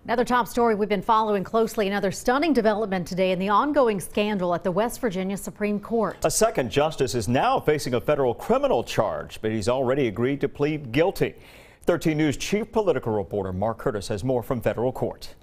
Another top story we've been following closely, another stunning development today in the ongoing scandal at the West Virginia Supreme Court. A second justice is now facing a federal criminal charge, but he's already agreed to plead guilty. 13 News chief political reporter Mark Curtis has more from federal court.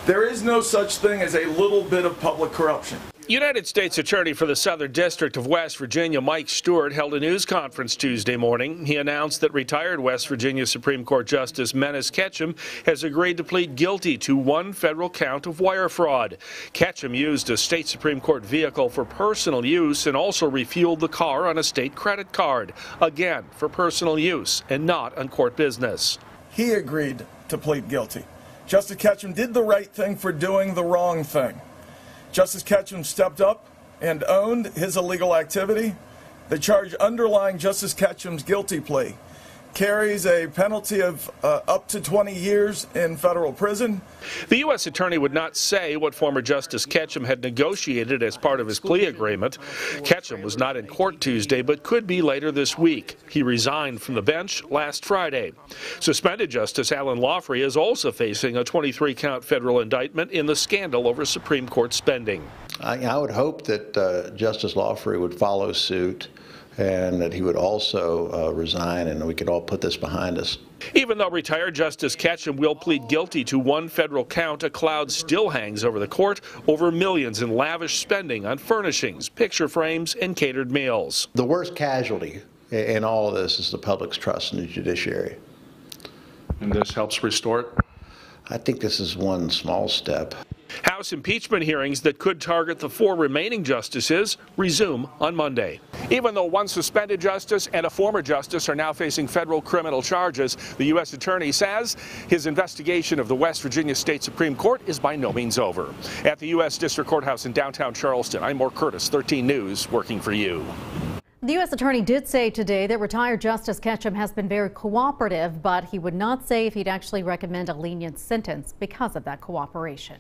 There is no such thing as a little bit of public corruption. United States Attorney for the Southern District of West Virginia, Mike Stewart, held a news conference Tuesday morning. He announced that retired West Virginia Supreme Court Justice Menis Ketchum has agreed to plead guilty to one federal count of wire fraud. Ketchum used a state Supreme Court vehicle for personal use and also refueled the car on a state credit card, again for personal use and not on court business. He agreed to plead guilty. Justice Ketchum did the right thing for doing the wrong thing. Justice Ketchum stepped up and owned his illegal activity. The charge underlying Justice Ketchum's guilty plea carries a penalty of up to 20 years in federal prison. The U.S. Attorney would not say what former Justice Ketchum had negotiated as part of his plea agreement. Ketchum was not in court Tuesday, but could be later this week. He resigned from the bench last Friday. Suspended Justice Alan Lawfrey is also facing a 23-count federal indictment in the scandal over Supreme Court spending. I would hope that Justice Lawfrey would follow suit and that he would also resign, and we could all put this behind us. Even though retired Justice Ketchum will plead guilty to one federal count, a cloud still hangs over the court over millions in lavish spending on furnishings, picture frames, and catered meals. The worst casualty in all of this is the public's trust in the judiciary. And this helps restore it? I think this is one small step. House impeachment hearings that could target the 4 remaining justices resume on Monday. Even though one suspended justice and a former justice are now facing federal criminal charges, the U.S. Attorney says his investigation of the West Virginia State Supreme Court is by no means over. At the U.S. District Courthouse in downtown Charleston, I'm Mark Curtis, 13 News, working for you. The U.S. Attorney did say today that retired Justice Ketchum has been very cooperative, but he would not say if he'd actually recommend a lenient sentence because of that cooperation.